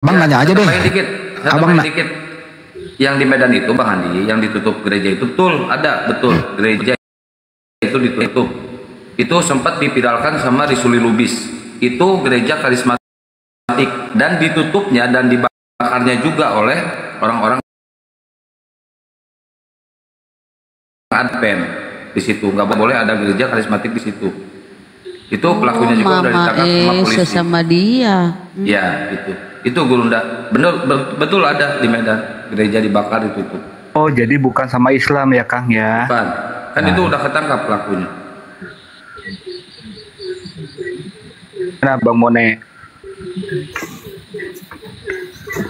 Bang Ya, nanya aja saya deh. tambahin dikit. Saya Abang tambahin dikit. Yang di Medan itu Bang Andi, yang ditutup gereja itu betul, ada betul gereja itu ditutup. Itu sempat dipiralkan sama Risuli Lubis. Itu gereja karismatik dan ditutupnya dan dibakarnya juga oleh orang-orang Advent di situ. Nggak boleh ada gereja karismatik di situ. Itu pelakunya juga udah ditangkap sama polisi. Sesama dia. Ya, itu Gurunda. Betul ada di Medan, gereja dibakar ditutup. Oh, jadi bukan sama Islam ya, Kang ya? Bukan. Kan itu udah ketangkap pelakunya. Nah, Bang Mone.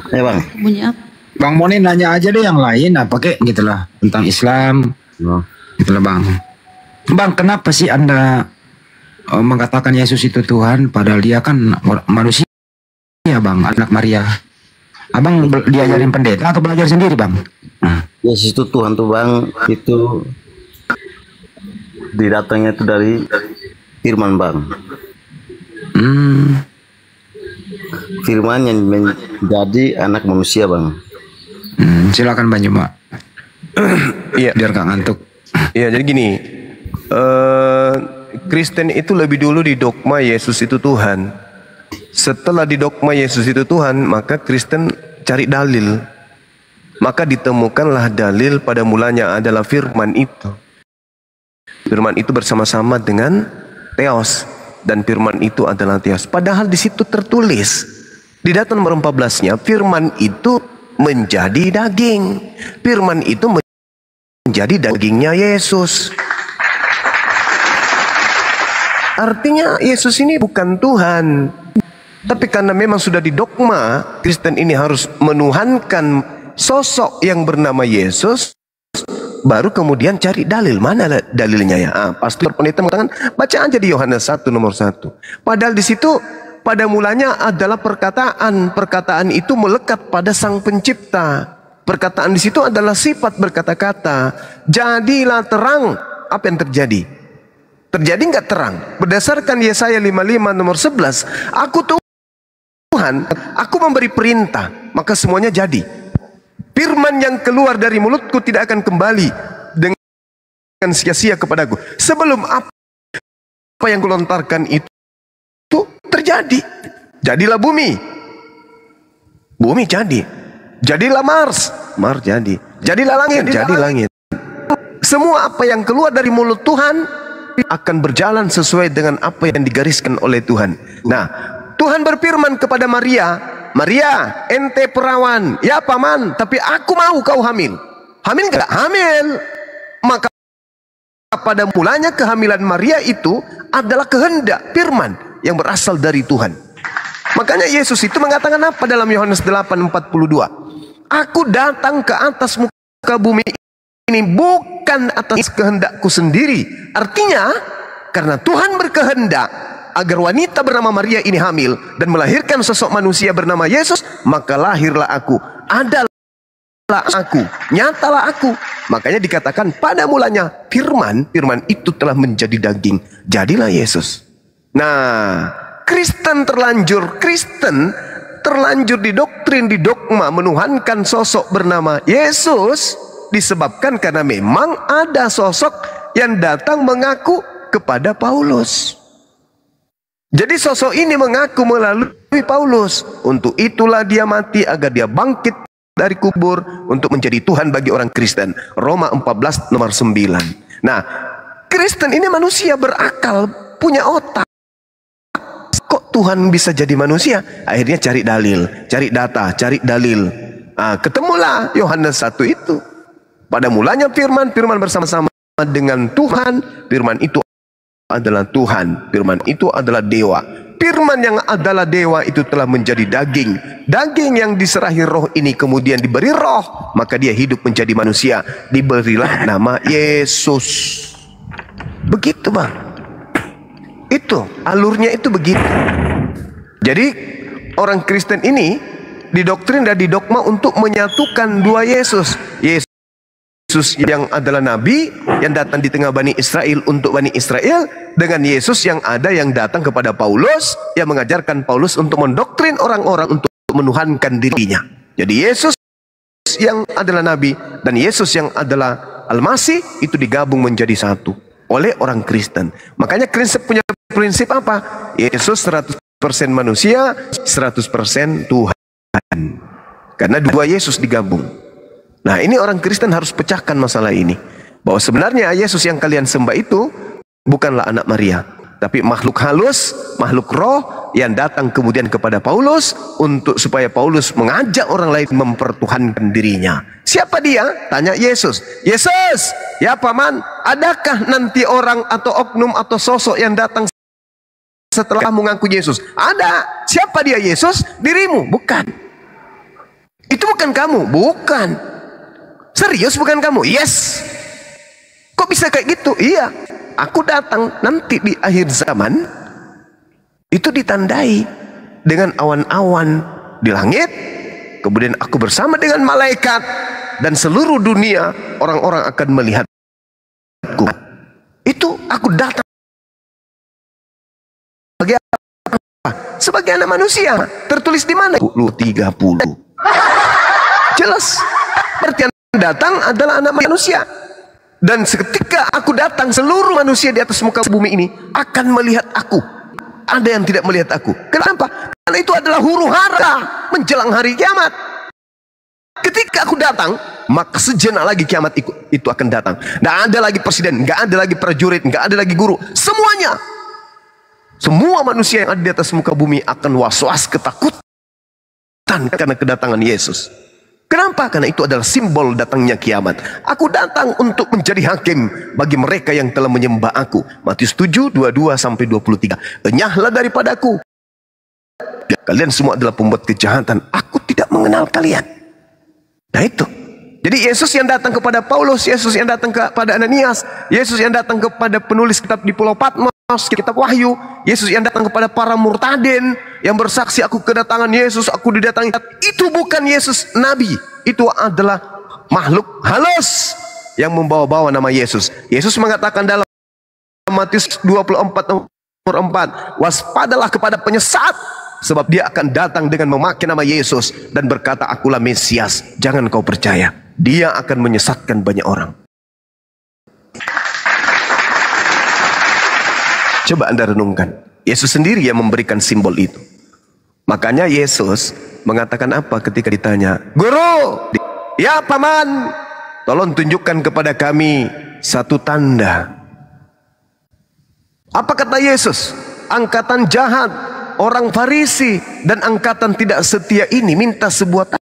Ya bang. Bunyi apa? Bang Mone nanya aja deh yang lain apa kek gitulah tentang Islam. Gitulah bang. Bang kenapa sih anda mengatakan Yesus itu Tuhan padahal dia kan manusia bang, anak Maria. Abang diajarin pendeta atau belajar sendiri bang? Yesus itu Tuhan tuh bang, itu didatangnya itu dari firman bang. Firman yang menjadi anak manusia bang. Silakan Bang Juma. Iya. Biar gak ngantuk. Iya, jadi gini. Kristen itu lebih dulu didogma Yesus itu Tuhan. Setelah didogma Yesus itu Tuhan, maka Kristen cari dalil. Maka ditemukanlah dalil pada mulanya adalah firman itu. Firman itu bersama-sama dengan Theos. Dan firman itu adalah Theos. Padahal di situ tertulis di Data nomor 14-nya, firman itu menjadi daging. Firman itu menjadi dagingnya Yesus. Artinya Yesus ini bukan Tuhan. Tapi karena memang sudah didogma, Kristen ini harus menuhankan sosok yang bernama Yesus. Baru kemudian cari dalil. Mana dalilnya ya? Pastor pendeta mengatakan, baca aja di Yohanes 1 nomor 1. Padahal di situ pada mulanya adalah perkataan. Perkataan itu melekat pada Sang Pencipta. Perkataan di situ adalah sifat berkata-kata. Jadilah terang. Apa yang terjadi? Terjadi nggak terang? Berdasarkan Yesaya 55 nomor 11, aku Tuhan, aku memberi perintah, maka semuanya jadi. Firman yang keluar dari mulutku tidak akan kembali dengan sia-sia kepadaku. Sebelum apa yang kulontarkan itu terjadi. Jadilah bumi. Bumi jadi. Jadilah Mars. Mars jadi. Jadilah langit. Jadi langit. Semua apa yang keluar dari mulut Tuhan akan berjalan sesuai dengan apa yang digariskan oleh Tuhan. Nah, Tuhan berfirman kepada Maria, Maria, ente perawan, ya paman, tapi aku mau kau hamil. Hamil enggak? Hamil. Maka pada mulanya kehamilan Maria itu adalah kehendak firman yang berasal dari Tuhan. Makanya Yesus itu mengatakan apa dalam Yohanes 8:42? Aku datang ke atas muka bumi ini bukan atas kehendakku sendiri. Artinya, karena Tuhan berkehendak agar wanita bernama Maria ini hamil dan melahirkan sosok manusia bernama Yesus, maka lahirlah aku, adalah aku, nyatalah aku. Makanya dikatakan pada mulanya firman itu telah menjadi daging, jadilah Yesus. Nah, Kristen terlanjur didoktrin, didogma menuhankan sosok bernama Yesus disebabkan karena memang ada sosok yang datang mengaku kepada Paulus. Jadi sosok ini mengaku melalui Paulus. Untuk itulah dia mati agar dia bangkit dari kubur untuk menjadi Tuhan bagi orang Kristen. Roma 14 nomor 9. Nah, Kristen ini manusia berakal, punya otak. Kok Tuhan bisa jadi manusia? Akhirnya cari dalil, cari data, cari dalil. Ketemulah Yohanes 1 itu. Pada mulanya firman bersama-sama dengan Tuhan. Firman itu adalah Tuhan. Firman itu adalah dewa. Firman yang adalah dewa itu telah menjadi daging. Daging yang diserahi roh ini kemudian diberi roh. Maka dia hidup menjadi manusia. Diberilah nama Yesus. Begitu bang. Itu alurnya itu begitu. Jadi orang Kristen ini didoktrin dan didogma untuk menyatukan dua Yesus. Yesus yang adalah nabi yang datang di tengah Bani Israel untuk Bani Israel, dengan Yesus yang ada yang datang kepada Paulus yang mengajarkan Paulus untuk mendoktrin orang-orang untuk menuhankan dirinya. Jadi Yesus yang adalah Nabi dan Yesus yang adalah Al-Masih itu digabung menjadi satu oleh orang Kristen. Makanya Kristen punya prinsip apa? Yesus 100% manusia, 100% Tuhan. Karena dua Yesus digabung. Nah, ini orang Kristen harus pecahkan masalah ini. Bahwa sebenarnya Yesus yang kalian sembah itu bukanlah anak Maria, tapi makhluk halus, makhluk roh yang datang kemudian kepada Paulus untuk supaya Paulus mengajak orang lain mempertuhankan dirinya. Siapa dia? Tanya Yesus. Yesus, ya paman, adakah nanti orang atau oknum atau sosok yang datang setelah mengaku Yesus? Ada. Siapa dia Yesus? Dirimu? Bukan. Itu bukan kamu? Bukan. Serius bukan kamu? Yes. Kok bisa kayak gitu? Iya. Aku datang nanti di akhir zaman itu ditandai dengan awan-awan di langit, kemudian aku bersama dengan malaikat dan seluruh dunia orang-orang akan melihatku. Itu aku datang sebagai apa? Sebagai anak manusia. Tertulis di mana? 30. Jelas. Berarti yang datang adalah anak manusia. Dan seketika aku datang, seluruh manusia di atas muka bumi ini akan melihat aku. Ada yang tidak melihat aku. Kenapa? Karena itu adalah huru hara menjelang hari kiamat. Ketika aku datang, maka sejenak lagi kiamat itu akan datang. Tidak ada lagi presiden, nggak ada lagi prajurit, nggak ada lagi guru. Semuanya, semua manusia yang ada di atas muka bumi akan was-was ketakutan karena kedatangan Yesus. Kenapa? Karena itu adalah simbol datangnya kiamat. Aku datang untuk menjadi hakim bagi mereka yang telah menyembah aku. Matius 7, 22-23. Enyahlah daripadaku. Kalian semua adalah pembuat kejahatan. Aku tidak mengenal kalian. Nah itu. Jadi Yesus yang datang kepada Paulus, Yesus yang datang kepada Ananias, Yesus yang datang kepada penulis kitab di Pulau Patmos, kitab Wahyu, Yesus yang datang kepada para murtadin yang bersaksi aku kedatangan Yesus, aku didatangi. Itu bukan Yesus Nabi, itu adalah makhluk halus yang membawa-bawa nama Yesus. Yesus mengatakan dalam Matius 24 nomor 4, waspadalah kepada penyesat, sebab dia akan datang dengan memakai nama Yesus dan berkata, akulah Mesias. Jangan kau percaya, dia akan menyesatkan banyak orang. Coba Anda renungkan, Yesus sendiri yang memberikan simbol itu. Makanya Yesus mengatakan apa ketika ditanya, Guru, ya paman, tolong tunjukkan kepada kami satu tanda. Apa kata Yesus? Angkatan jahat, orang Farisi dan angkatan tidak setia ini minta sebuah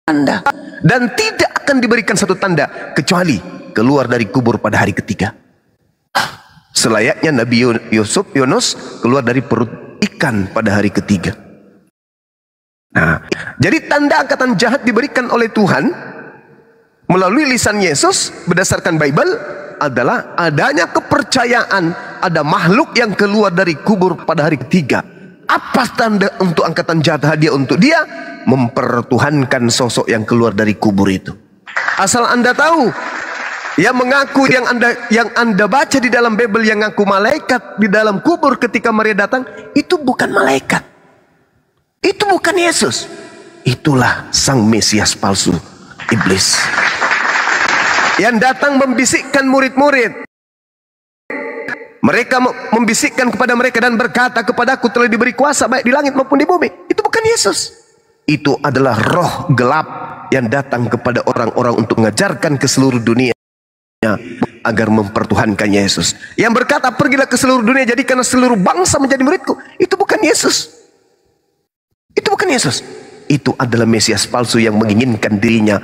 tanda, dan tidak akan diberikan satu tanda kecuali keluar dari kubur pada hari ketiga. Selayaknya Nabi Yunus keluar dari perut ikan pada hari ketiga. Nah, jadi tanda angkatan jahat diberikan oleh Tuhan melalui lisan Yesus berdasarkan Bible adalah adanya kepercayaan ada makhluk yang keluar dari kubur pada hari ketiga. Apa tanda untuk angkatan jahat hadiah untuk dia? Mempertuhankan sosok yang keluar dari kubur itu. Asal Anda tahu, yang mengaku yang anda baca di dalam Bible yang ngaku malaikat di dalam kubur ketika Maria datang, itu bukan malaikat. Itu bukan Yesus. Itulah sang Mesias palsu, iblis. Yang datang membisikkan murid-murid. Mereka membisikkan kepada mereka dan berkata kepadaku telah diberi kuasa baik di langit maupun di bumi. Itu bukan Yesus. Itu adalah roh gelap yang datang kepada orang-orang untuk mengajarkan ke seluruh dunia agar mempertuhankan Yesus. Yang berkata pergilah ke seluruh dunia jadikan seluruh bangsa menjadi muridku. Itu bukan Yesus. Itu bukan Yesus. Itu adalah Mesias palsu yang menginginkan dirinya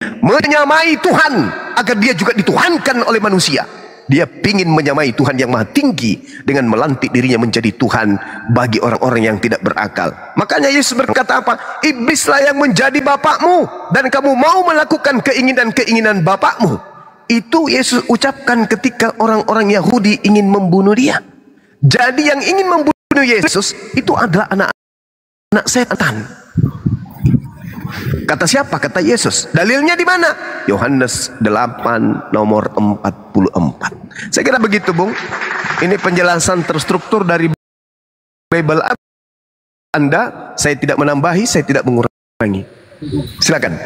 menyamai Tuhan agar dia juga dituhankan oleh manusia. Dia ingin menyamai Tuhan yang maha tinggi dengan melantik dirinya menjadi Tuhan bagi orang-orang yang tidak berakal. Makanya Yesus berkata apa? Iblislah yang menjadi bapakmu dan kamu mau melakukan keinginan-keinginan bapakmu. Itu Yesus ucapkan ketika orang-orang Yahudi ingin membunuh dia. Jadi yang ingin membunuh Yesus itu adalah anak setan. Kata siapa? Kata Yesus. Dalilnya di mana? Yohanes 8 nomor 44. Saya kira begitu, Bung. Ini penjelasan terstruktur dari Bible. Anda, saya tidak menambahi, saya tidak mengurangi. Silakan.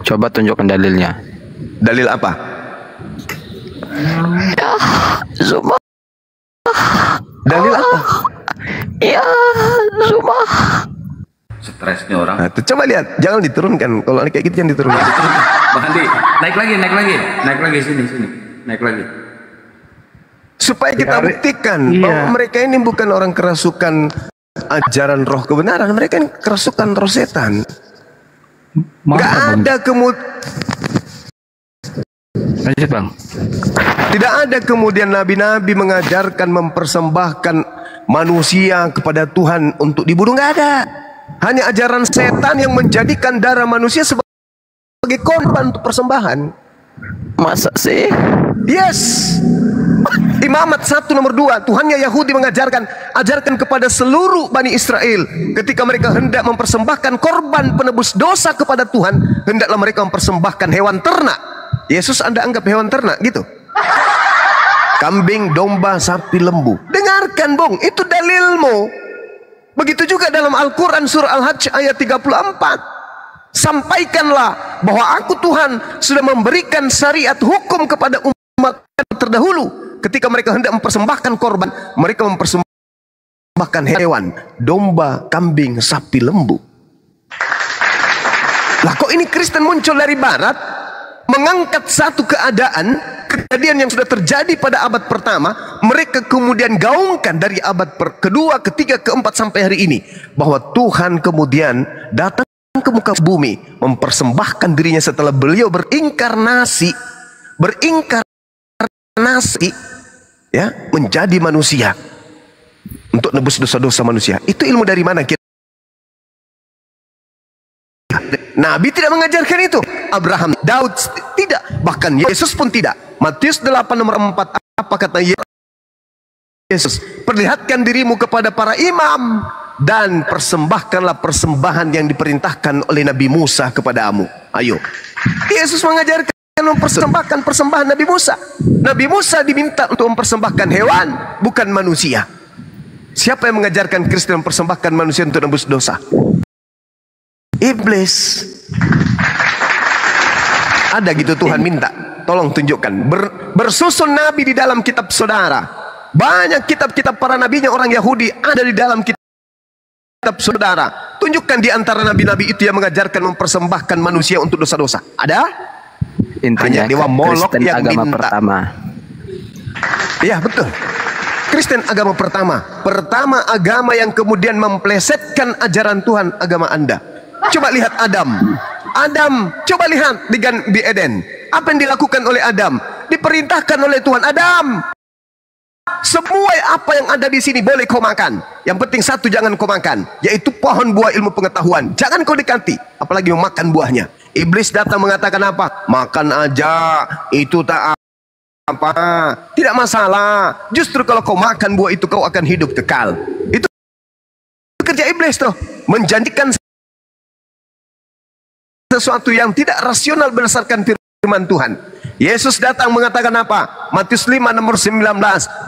Coba tunjukkan dalilnya. Dalil apa? Zuma. Dalil apa? Ya, Zuma. Stresnya orang. Nah, tuh, coba lihat, jangan diturunkan. Kalau kayak gitu jangan diturunkan. Bang Andi, naik lagi sini, naik lagi. Supaya kita buktikan bahwa mereka ini bukan orang kerasukan ajaran roh kebenaran, mereka ini kerasukan roh setan. Gak ada Lanjut Bang. tidak ada kemudian nabi-nabi mengajarkan mempersembahkan manusia kepada Tuhan untuk dibunuh, nggak ada. Hanya ajaran setan yang menjadikan darah manusia sebagai korban untuk persembahan. Masa sih? Yes. Imamat 1 nomor 2, Tuhannya Yahudi ajarkan kepada seluruh Bani Israel, ketika mereka hendak mempersembahkan korban penebus dosa kepada Tuhan, hendaklah mereka mempersembahkan hewan ternak. Yesus Anda anggap hewan ternak gitu? Kambing, domba, sapi, lembu. Dengarkan Bung, itu dalilmu. Begitu juga dalam Al-Quran surah Al-Hajj ayat 34. Sampaikanlah bahwa aku Tuhan sudah memberikan syariat hukum kepada umat terdahulu. Ketika mereka hendak mempersembahkan korban, mereka mempersembahkan hewan, domba, kambing, sapi, lembu. Lah kok ini Kristen muncul dari barat, mengangkat satu keadaan, kejadian yang sudah terjadi pada abad pertama, mereka kemudian gaungkan dari abad kedua, ketiga, keempat sampai hari ini, bahwa Tuhan kemudian datang ke muka bumi, mempersembahkan dirinya setelah beliau berinkarnasi, ya, menjadi manusia untuk nebus dosa-dosa manusia. Itu ilmu dari mana? Nabi tidak mengajarkan itu. Abraham, Daud tidak, bahkan Yesus pun tidak. Matius 8 nomor 4, apa kata Yesus? Perlihatkan dirimu kepada para imam dan persembahkanlah persembahan yang diperintahkan oleh Nabi Musa kepadamu. Ayo. Yesus mengajarkan mempersembahkan persembahan Nabi Musa. Nabi Musa diminta untuk mempersembahkan hewan, bukan manusia. Siapa yang mengajarkan Kristen mempersembahkan manusia untuk nebus dosa? Iblis. Ada gitu Tuhan minta, tolong tunjukkan. Bersusun nabi di dalam kitab saudara. Banyak kitab-kitab para nabinya orang Yahudi ada di dalam kitab saudara. Tunjukkan di antara nabi-nabi itu yang mengajarkan mempersembahkan manusia untuk dosa-dosa. Ada? Intinya hanya dewa Molok Kristen yang agama minta. pertama. Iya betul. Kristen agama pertama. Pertama agama yang kemudian memplesetkan ajaran Tuhan, agama Anda. Coba lihat Adam. Coba lihat di Eden. Apa yang dilakukan oleh Adam? Diperintahkan oleh Tuhan, Adam, semua apa yang ada di sini boleh kau makan. Yang penting satu jangan kau makan, yaitu pohon buah ilmu pengetahuan. Jangan kau dekati, apalagi memakan buahnya. Iblis datang mengatakan apa? Makan aja, itu tak apa, tidak masalah. Justru kalau kau makan buah itu kau akan hidup kekal. Itu kerja iblis tuh, menjanjikan sesuatu yang tidak rasional berdasarkan firman Tuhan. Yesus datang mengatakan apa? Matius 5 nomor 19.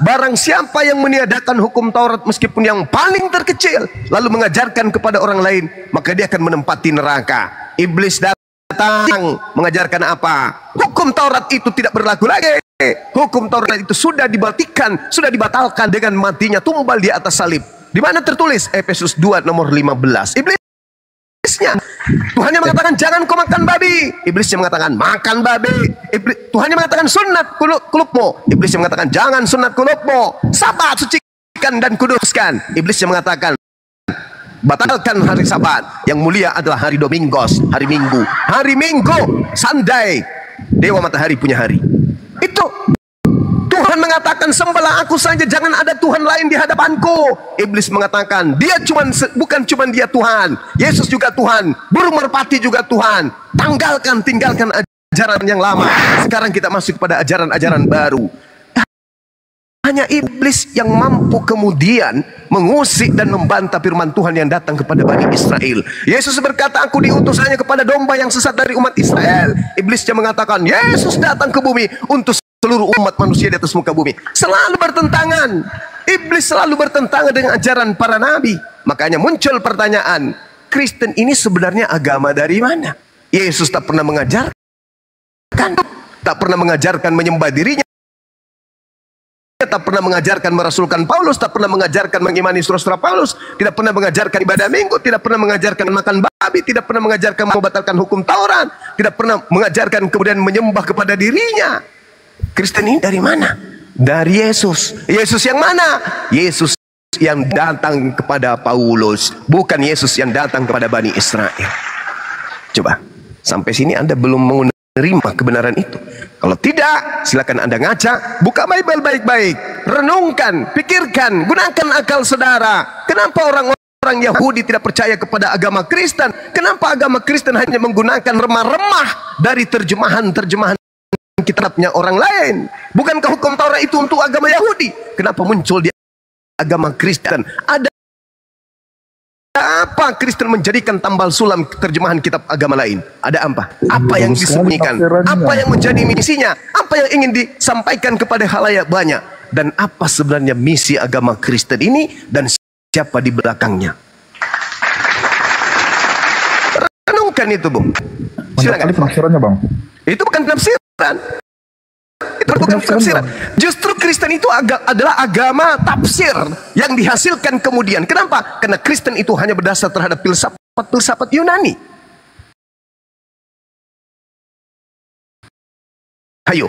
Barang siapa yang meniadakan hukum Taurat meskipun yang paling terkecil, lalu mengajarkan kepada orang lain, maka dia akan menempati neraka. Iblis datang mengajarkan apa? Hukum Taurat itu tidak berlaku lagi. Hukum Taurat itu sudah dibatalkan dengan matinya tumbal di atas salib. Di mana tertulis? Efesus 2 nomor 15. Iblisnya, Tuhannya mengatakan jangan kau makan babi. Iblisnya mengatakan makan babi. Tuhannya mengatakan sunat kulupmu. Iblisnya mengatakan jangan sunat kulupmu. Sabat sucikan dan kuduskan. Iblisnya mengatakan batalkan hari Sabat. Yang mulia adalah hari Domingos, hari Minggu. Hari Minggu, Sunday, Dewa Matahari punya hari. Itu Tuhan mengatakan sembahlah aku saja, jangan ada Tuhan lain di hadapanku. Iblis mengatakan bukan cuma dia Tuhan, Yesus juga Tuhan, burung merpati juga Tuhan. Tinggalkan ajaran yang lama. Sekarang kita masuk kepada ajaran-ajaran baru. Hanya iblis yang mampu kemudian mengusik dan membantah firman Tuhan yang datang kepada Bani Israel. Yesus berkata, aku diutus hanya kepada domba yang sesat dari umat Israel. Iblisnya mengatakan, Yesus datang ke bumi untuk seluruh umat manusia di atas muka bumi. Selalu bertentangan. Iblis selalu bertentangan dengan ajaran para nabi. Makanya muncul pertanyaan, Kristen ini sebenarnya agama dari mana? Yesus tak pernah mengajarkan, tak pernah mengajarkan menyembah dirinya, tak pernah mengajarkan merasulkan Paulus, tak pernah mengajarkan mengimani surah-surah Paulus, tidak pernah mengajarkan ibadah minggu, tidak pernah mengajarkan makan babi, tidak pernah mengajarkan membatalkan hukum Taurat, tidak pernah mengajarkan kemudian menyembah kepada dirinya. Kristen ini dari mana? Dari Yesus. Yesus yang mana? Yesus yang datang kepada Paulus, bukan Yesus yang datang kepada Bani Israel. Coba, sampai sini Anda belum menerima kebenaran itu. Kalau tidak, silakan Anda ngaca, buka Bible baik-baik, renungkan, pikirkan, gunakan akal saudara. Kenapa orang-orang Yahudi tidak percaya kepada agama Kristen? Kenapa agama Kristen hanya menggunakan remah-remah dari terjemahan-terjemahan kitabnya orang lain? Bukankah hukum Taurat itu untuk agama Yahudi? Kenapa muncul di agama Kristen? Ada apa Kristen menjadikan tambal sulam terjemahan kitab agama lain? Ada apa? Apa yang disembunyikan? Apa yang menjadi misinya? Apa yang ingin disampaikan kepada khalayak banyak? Dan apa sebenarnya misi agama Kristen ini? Dan siapa di belakangnya? Renungkan itu, Bung. Silakan. Penafsirannya, Bang. Itu bukan penafsiran. Itu bukan penafsiran. Justru Kristen itu adalah agama tafsir yang dihasilkan kemudian. Kenapa? Karena Kristen itu hanya berdasar terhadap filsafat Yunani. Ayo,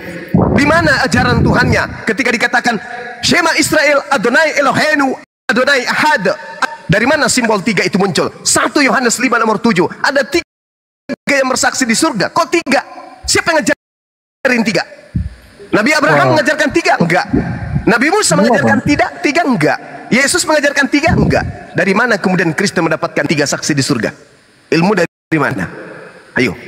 di mana ajaran Tuhannya ketika dikatakan Shema Israel Adonai Eloheinu Adonai Ahad? Dari mana simbol 3 itu muncul? 1 Yohanes 5 nomor 7. Ada 3 yang bersaksi di surga. Kok 3? Siapa yang ngajarin 3? Nabi Abraham mengajarkan 3? Enggak. Nabi Musa mengajarkan 3? Enggak. Yesus mengajarkan 3? Enggak. Dari mana kemudian Kristen mendapatkan 3 saksi di surga? Ilmu dari mana? Ayo.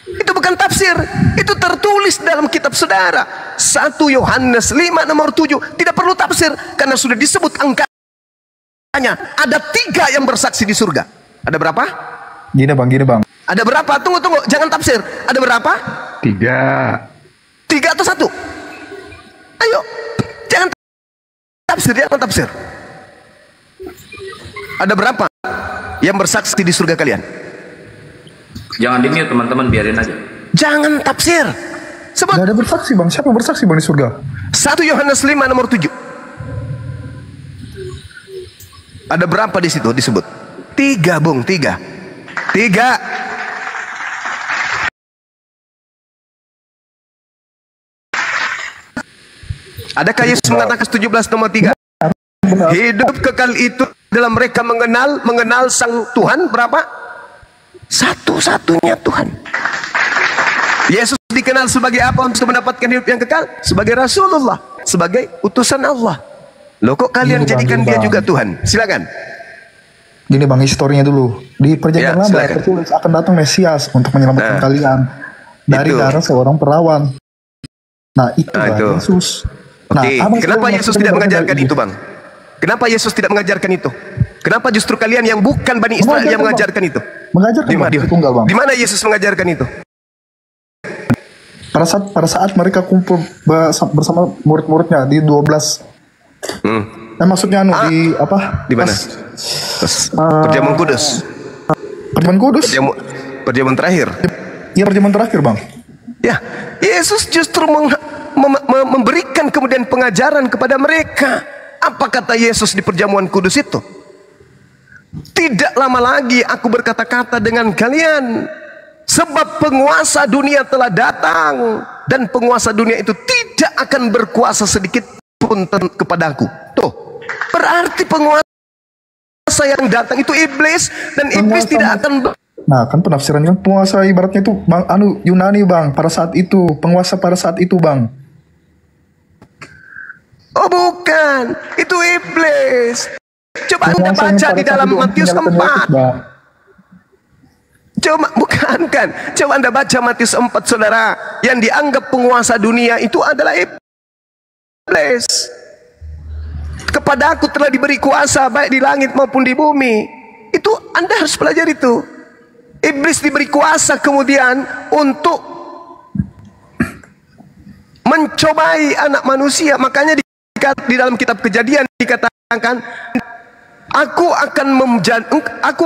Itu bukan tafsir. Itu tertulis dalam kitab saudara. 1 Yohanes 5 nomor 7. Tidak perlu tafsir. Karena sudah disebut angkanya. Ada 3 yang bersaksi di surga. Ada berapa? Gini bang. Ada berapa? Tunggu. Jangan tafsir. Ada berapa? 3. 3 atau 1? Ayo, jangan tafsir. Ada berapa yang bersaksi di surga kalian? Jangan di-mute teman-teman, biarin aja. Jangan tafsir. Sebut. Gak ada bersaksi bang. Siapa yang bersaksi bang di surga? 1 Yohanes 5 nomor 7. Ada berapa di situ disebut? 3, Bung, 3. Adakah Yesus mengatakan 17 nomor 3? Hidup kekal itu dalam mereka mengenal sang Tuhan berapa? Satu-satunya Tuhan. Yesus dikenal sebagai apa untuk mendapatkan hidup yang kekal? Sebagai Rasulullah, sebagai utusan Allah. Loh kok kalian jadikan dia juga Tuhan? Silakan. Gini bang, historinya dulu. Di perjanjian lama tertulis akan datang Mesias untuk menyelamatkan kalian dari darah seorang perawan. Nah itu Yesus. Kenapa Yesus tidak mengajarkan itu, Bang? Kenapa Yesus tidak mengajarkan itu? Kenapa justru kalian yang bukan Bani Israel yang mengajarkan itu? Mengajarkan, di mana Yesus mengajarkan itu? Pada saat mereka kumpul bersama murid-muridnya di 12. Maksudnya di apa? Di mana? Perjamuan Kudus. Perjamuan terakhir. Iya, perjamuan terakhir, Bang. Ya, Yesus justru memberikan kemudian pengajaran kepada mereka. Apa kata Yesus di perjamuan kudus itu? Tidak lama lagi aku berkata-kata dengan kalian, sebab penguasa dunia telah datang, dan penguasa dunia itu tidak akan berkuasa sedikit pun kepadaku. Tuh, berarti penguasa yang datang itu iblis, dan iblis tidak akan Nah kan penafsirannya penguasa ibaratnya itu bang, Yunani bang, pada saat itu penguasa pada saat itu bang. Oh bukan, itu iblis. Coba Anda baca di dalam Matius 4. Coba Anda baca Matius 4 saudara. Yang dianggap penguasa dunia itu adalah iblis. Kepada aku telah diberi kuasa baik di langit maupun di bumi. Itu Anda harus pelajari itu. Iblis diberi kuasa kemudian untuk mencobai anak manusia. Makanya di dalam kitab Kejadian dikatakan Aku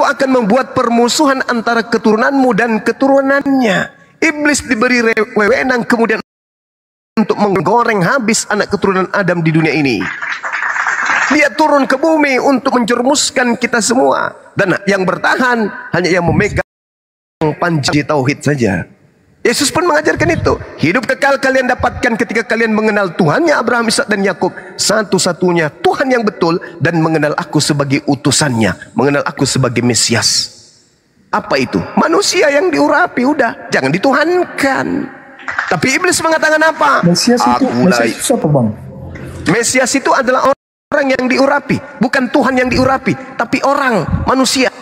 akan membuat permusuhan antara keturunanmu dan keturunannya. Iblis diberi wewenang kemudian untuk menggoreng habis anak keturunan Adam di dunia ini. Dia turun ke bumi untuk menjerumuskan kita semua. Dan yang bertahan hanya yang memegang panji tauhid saja. Yesus pun mengajarkan itu. Hidup kekal kalian dapatkan ketika kalian mengenal Tuhannya Abraham, Ishak dan Yakub, satu-satunya Tuhan yang betul, dan mengenal aku sebagai utusannya, mengenal aku sebagai Mesias. Apa itu? Manusia yang diurapi, udah, jangan dituhankan. Tapi iblis mengatakan apa? Mesias itu apa, Bang? Mesias itu adalah orang yang diurapi, bukan Tuhan yang diurapi, tapi orang, manusia.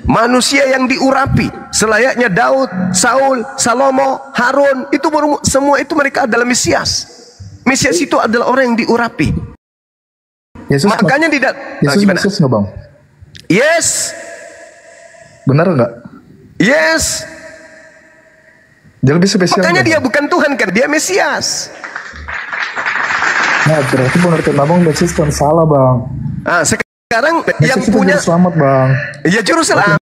Manusia yang diurapi selayaknya Daud, Saul, Salomo, Harun, itu semua itu mereka adalah Mesias. Mesias itu adalah orang yang diurapi. Yesus makanya tidak. Yesus Mesias nggak, Bang? Yes. Benar nggak? Yes. Dia lebih spesial. Makanya dia Bang? bukan Tuhan kan, dia Mesias. Nah, berarti pengertian Abang Mesias kan salah, Bang. Sekarang Mesias yang punya juru selamat, Bang. Ya juru selamat.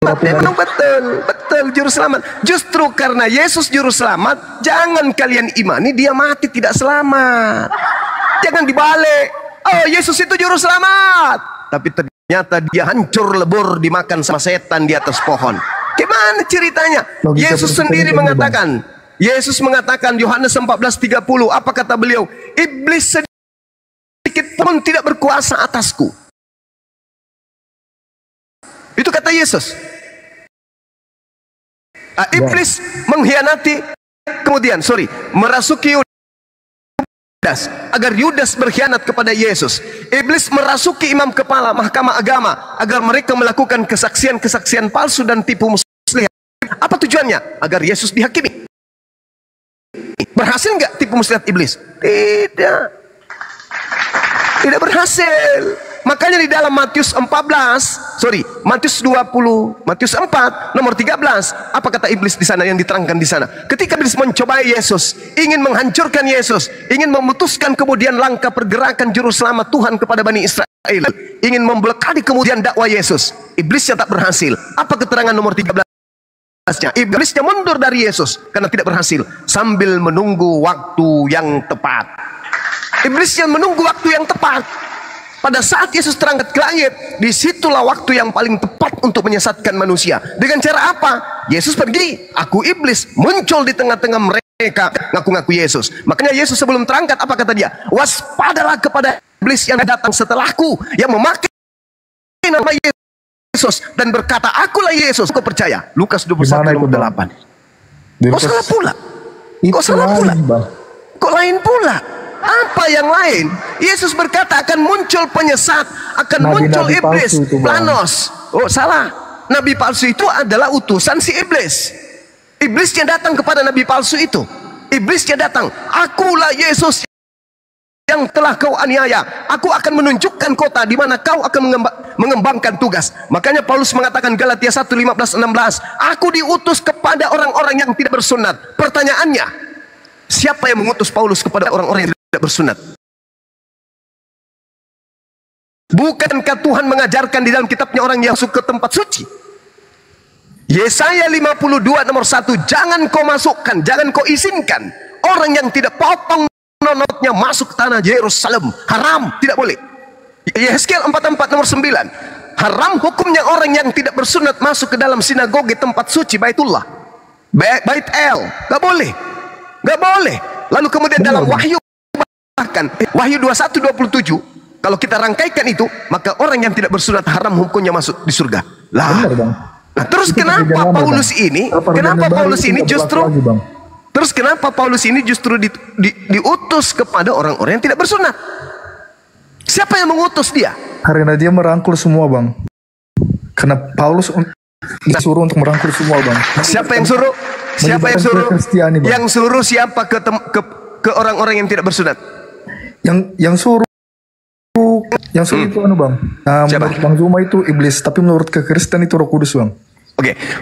Memang betul juru selamat. Justru karena Yesus juru selamat, jangan kalian imani dia mati tidak selamat. Jangan dibalik. Oh, Yesus itu juru selamat, tapi ternyata dia hancur lebur dimakan sama setan di atas pohon. Gimana ceritanya? Logika Yesus sendiri mengatakan, Yesus mengatakan Yohanes 14:30, apa kata beliau? Iblis sedikit pun tidak berkuasa atasku. Itu kata Yesus. Iblis mengkhianati, kemudian merasuki Yudas agar Yudas berkhianat kepada Yesus. Iblis merasuki imam kepala mahkamah agama agar mereka melakukan kesaksian-kesaksian palsu dan tipu muslihat. Apa tujuannya? Agar Yesus dihakimi. Berhasil nggak tipu muslihat iblis? Tidak berhasil. Makanya di dalam Matius 4 nomor 13, apa kata iblis di sana yang diterangkan di sana? Ketika iblis mencobai Yesus, ingin menghancurkan Yesus, ingin memutuskan kemudian langkah pergerakan juru selamat Tuhan kepada Bani Israel, ingin memblokade kemudian dakwah Yesus, iblisnya tak berhasil. Apa keterangan nomor 13-nya? Iblisnya mundur dari Yesus karena tidak berhasil sambil menunggu waktu yang tepat. Iblisnya menunggu waktu yang tepat. Pada saat Yesus terangkat ke langit, disitulah waktu yang paling tepat untuk menyesatkan manusia. Dengan cara apa? Yesus pergi, aku iblis muncul di tengah-tengah mereka, ngaku-ngaku Yesus. Makanya Yesus sebelum terangkat, apa kata dia? Waspadalah kepada iblis yang datang setelahku, yang memakai nama Yesus dan berkata, akulah Yesus, aku percaya. Lukas 21:28. Kok salah pula? Kok salah pula? Kok lain pula? Apa yang lain? Yesus berkata akan muncul penyesat, akan muncul iblis, planos. Oh, salah. Nabi palsu itu adalah utusan si iblis. Iblisnya datang kepada nabi palsu itu. Iblisnya datang, akulah Yesus yang telah kau aniaya. Aku akan menunjukkan kota di mana kau akan mengembangkan tugas. Makanya Paulus mengatakan Galatia 1:15-16, aku diutus kepada orang-orang yang tidak bersunat. Pertanyaannya, siapa yang mengutus Paulus kepada orang-orang yang tidak bersunat? Bukankah Tuhan mengajarkan di dalam kitabnya orang yang masuk ke tempat suci? Yesaya 52 nomor 1, jangan kau masukkan, jangan kau izinkan orang yang tidak potong nonotnya masuk ke tanah Yerusalem. Haram, tidak boleh. Yesaya 44 nomor 9, haram hukumnya orang yang tidak bersunat masuk ke dalam sinagoge tempat suci Baitullah, Bait El. Gak boleh, gak boleh. Lalu kemudian dalam Wahyu, bahkan Wahyu 21:27, kalau kita rangkaikan itu, maka orang yang tidak bersunat haram hukumnya masuk di surga. Lah, benar, Bang. Nah, terus kenapa Paulus ini, kenapa Paulus ini justru diutus kepada orang-orang yang tidak bersunat? Siapa yang mengutus dia? Karena dia merangkul semua, Bang. Karena Paulus disuruh untuk merangkul semua, Bang. Siapa yang suruh? Siapa yang suruh? Yang suruh siapa ke orang-orang yang tidak bersunat? Yang suruh itu Bang. Menurut Bang Zuma itu iblis, tapi menurut Kristen itu Roh Kudus, Bang.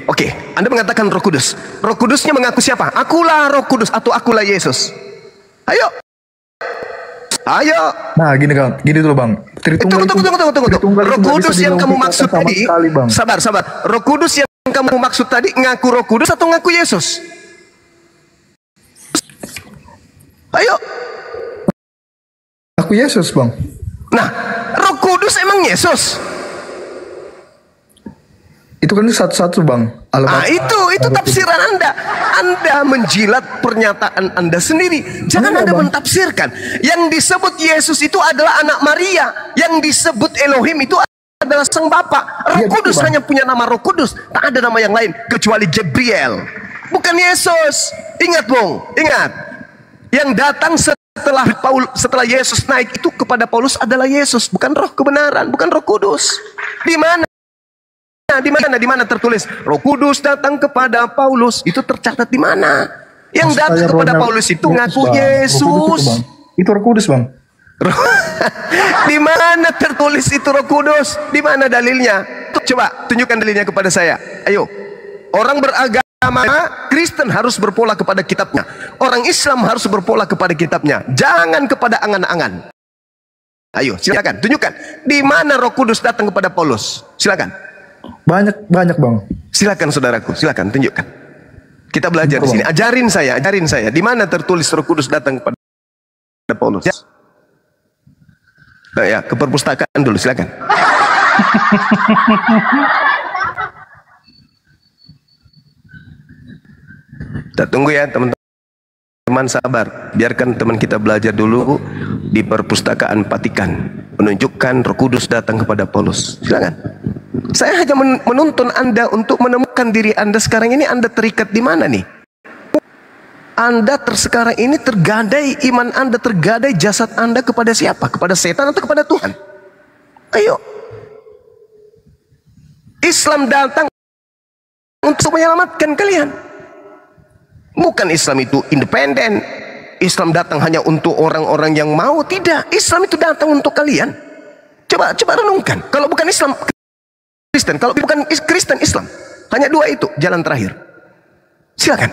Oke. Anda mengatakan Roh Kudus. Roh Kudusnya mengaku siapa? Akulah Roh Kudus atau akulah Yesus. Ayo. Ayo. Nah, gini dulu Bang. Tunggu. Roh Kudus yang kamu maksud tadi, sabar. Roh Kudus yang kamu maksud tadi ngaku Roh Kudus atau ngaku Yesus? Ayo. Aku Yesus Bang. Nah, Roh Kudus emang Yesus? Itu kan satu-satu Bang. Itu tafsiran Anda. Anda menjilat pernyataan Anda sendiri. Jangan Anda mentafsirkan. Yang disebut Yesus itu adalah anak Maria. Yang disebut Elohim itu adalah Sang Bapa. Roh Kudus hanya punya nama Roh Kudus. Tak ada nama yang lain kecuali Gabriel. Bukan Yesus. Ingat Bung, ingat. Yang datang setelah Yesus naik itu kepada Paulus adalah Yesus, bukan Roh kebenaran, bukan Roh Kudus. Di mana tertulis Roh Kudus datang kepada Paulus? Itu tercatat di mana? Yang datang kepada Paulus itu ngaku Yesus. Itu Roh Kudus Bang. Di mana tertulis itu Roh Kudus? Di mana dalilnya? Coba tunjukkan dalilnya kepada saya. Ayo. Orang beragama Kristen harus berpola kepada kitabnya. Orang Islam harus berpola kepada kitabnya. Jangan kepada angan-angan. Ayo, silakan tunjukkan. Di mana Roh Kudus datang kepada Paulus? Silakan. Banyak Bang. Silakan saudaraku, silakan tunjukkan. Kita belajar di sini. Ajarin saya. Di mana tertulis Roh Kudus datang kepada Paulus? Nah, ya, ke perpustakaan dulu, silakan. Kita tunggu ya teman-teman, sabar. Biarkan teman kita belajar dulu di perpustakaan Vatikan. Menunjukkan Roh Kudus datang kepada Paulus. Silakan. Saya hanya menuntun Anda untuk menemukan diri Anda sekarang ini. Anda terikat di mana nih? Anda sekarang ini tergadai, iman Anda tergadai, jasad Anda kepada siapa? Kepada setan atau kepada Tuhan? Ayo. Islam datang untuk menyelamatkan kalian. Bukan Islam itu independen. Islam datang hanya untuk orang-orang yang mau. Tidak. Islam itu datang untuk kalian. Coba renungkan. Kalau bukan Islam, Kristen. Kalau bukan Kristen, Islam. Hanya dua itu jalan terakhir. Silakan.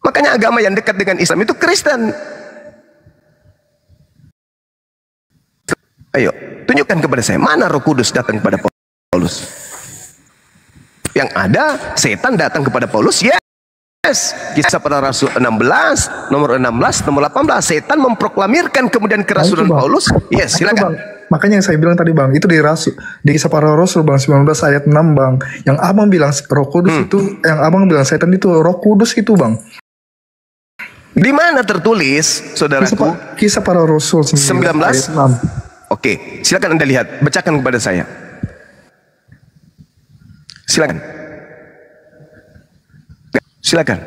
Makanya agama yang dekat dengan Islam itu Kristen. Ayo, tunjukkan kepada saya. Mana Roh Kudus datang kepada Paulus? Yang ada setan datang kepada Paulus. Yes. Kisah para Rasul 16, nomor 16, nomor 18. Setan memproklamirkan kemudian kerasulan Paulus. Yes, silakan. Makanya yang saya bilang tadi Bang, itu di Kisah para Rasul Bang 19 ayat 6 Bang. Yang Abang bilang Roh Kudus itu, yang Abang bilang setan itu Roh Kudus itu Bang. Di mana tertulis, saudaraku? Kisah para Rasul 19 ayat 6. Oke, silakan Anda lihat, bacakan kepada saya. Silakan. Silakan.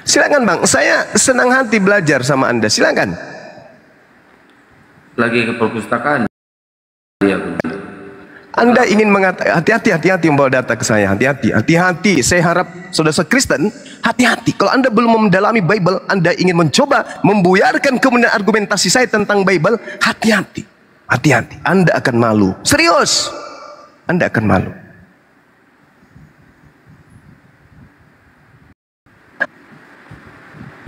Silakan Bang, saya senang hati belajar sama Anda. Silakan. Lagi ke perpustakaan. Iya. Anda ingin mengatakan hati-hati membawa data ke saya. Hati-hati. Saya harap saudara Kristen hati-hati. Kalau Anda belum mendalami Bible, Anda ingin mencoba membuyarkan kemudian argumentasi saya tentang Bible, hati-hati. Anda akan malu. Serius. Anda akan malu.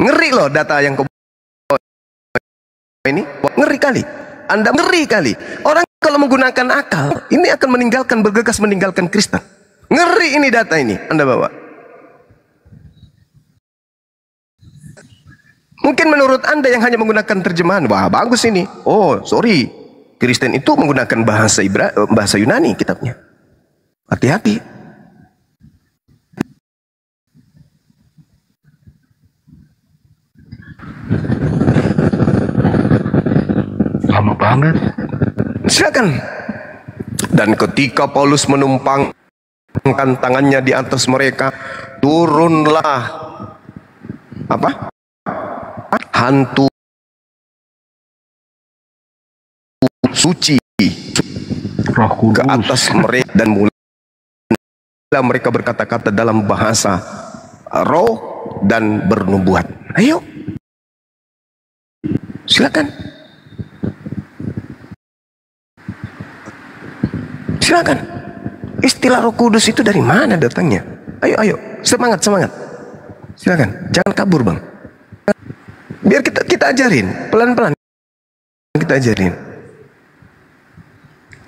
Ngeri loh data yang ini. Ngeri kali. Anda ngeri kali. Orang kalau menggunakan akal, ini akan bergegas meninggalkan Kristen. Ngeri ini data ini Anda bawa. Mungkin menurut Anda yang hanya menggunakan terjemahan, wah bagus ini. Oh sorry, Kristen itu menggunakan bahasa Yunani kitabnya. Hati-hati. Lama banget. Silakan. Dan ketika Paulus menumpangkan tangannya di atas mereka, turunlah apa? Hantu suci Roh Kudus ke atas mereka dan mulai mereka berkata-kata dalam bahasa roh dan bernubuat. Ayo. Silakan. Silakan. Istilah Roh Kudus itu dari mana datangnya? Ayo. semangat, semangat. Silakan, jangan kabur bang. Biar kita ajarin, pelan-pelan kita ajarin.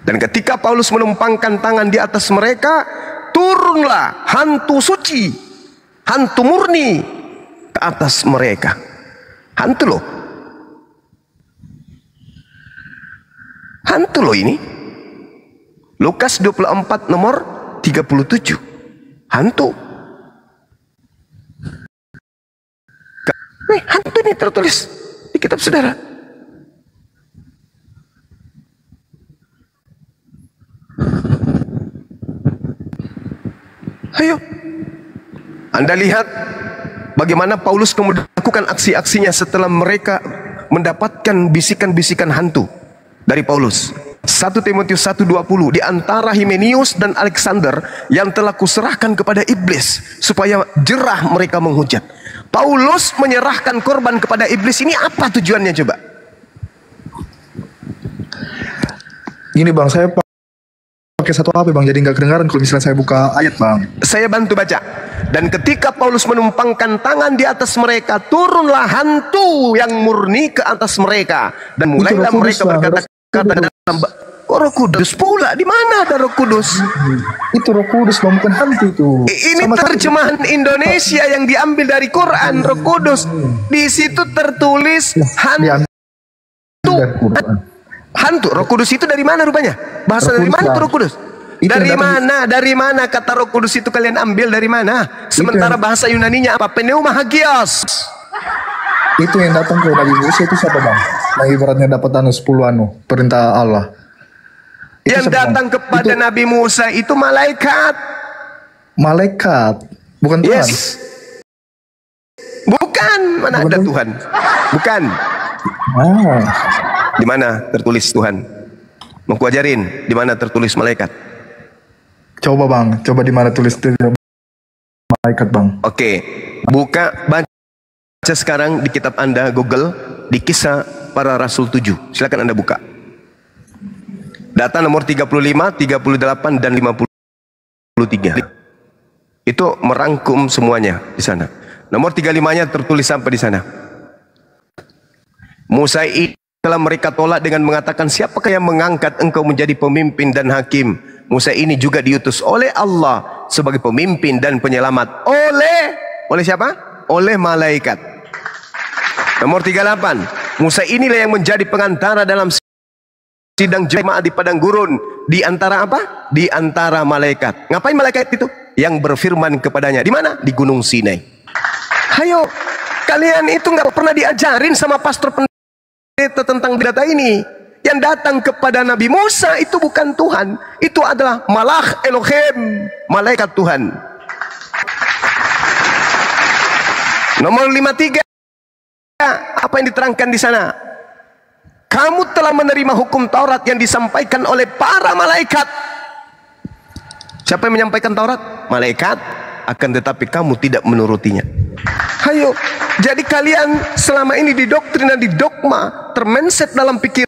Dan ketika Paulus menumpangkan tangan di atas mereka, turunlah hantu suci, hantu murni ke atas mereka. Hantu loh. Hantu loh ini. Lukas 24 nomor 37. Hantu. Hantu ini tertulis di kitab saudara. Ayo, Anda lihat bagaimana Paulus kemudian melakukan aksi-aksinya setelah mereka mendapatkan bisikan-bisikan hantu dari Paulus. 1 Timotius 1:20, di antara Himenius dan Alexander yang telah kuserahkan kepada iblis supaya jerah mereka menghujat. Paulus menyerahkan korban kepada iblis ini apa tujuannya coba? Gini bang, saya pakai satu HP bang, jadi nggak kedengaran kalau misalnya saya buka ayat bang. Saya bantu baca. Dan ketika Paulus menumpangkan tangan di atas mereka, turunlah hantu yang murni ke atas mereka, dan mulailah mereka berkata-kata dalam Roh Kudus pula. Di mana ada Roh Kudus? Itu Roh Kudus bang, bukan hantu itu. Ini terjemahan Indonesia yang diambil dari Quran. Roh Kudus di situ tertulis hantu. Hantu. Roh Kudus itu dari mana rupanya? Bahasa dari mana Roh Kudus? Dari mana? Dari mana kata Roh Kudus itu kalian ambil dari mana? Sementara bahasa Yunaninya apa? Pneumahagios. Itu yang datang ke Nabi Musa itu siapa bang? Nah ibaratnya dapat 10 perintah Allah. Itu yang datang kepada Nabi Musa itu malaikat. Malaikat, bukan Tuhan. Yes. Bukan, mana ada Tuhan? Bukan. Di mana tertulis Tuhan? Mau ku ajarin di mana tertulis malaikat? Coba bang, coba di mana tulis malaikat bang? Oke, baca sekarang di kitab Anda Google di Kisah Para Rasul 7. Silakan Anda buka. Data nomor 35, 38 dan 53. Itu merangkum semuanya di sana. Nomor 35-nya tertulis sampai di sana. Musa telah mereka tolak dengan mengatakan, siapakah yang mengangkat engkau menjadi pemimpin dan hakim? Musa ini juga diutus oleh Allah sebagai pemimpin dan penyelamat. Oleh siapa? Oleh malaikat. Nomor 38. Musa inilah yang menjadi pengantara dalam sidang jemaat di padang gurun. Di antara apa? Di antara malaikat. Ngapain malaikat itu? Yang berfirman kepadanya. Di mana? Di Gunung Sinai. Hayo, kalian itu nggak pernah diajarin sama pastor pendeta tentang data ini. Yang datang kepada Nabi Musa itu bukan Tuhan, itu adalah Malach Elohim, malaikat Tuhan. Nomor 53, apa yang diterangkan di sana? Kamu telah menerima hukum Taurat yang disampaikan oleh para malaikat. Siapa yang menyampaikan Taurat? Malaikat. Akan tetapi kamu tidak menurutinya. Hayo, jadi kalian selama ini didoktrin dan didogma, termenset dalam pikiran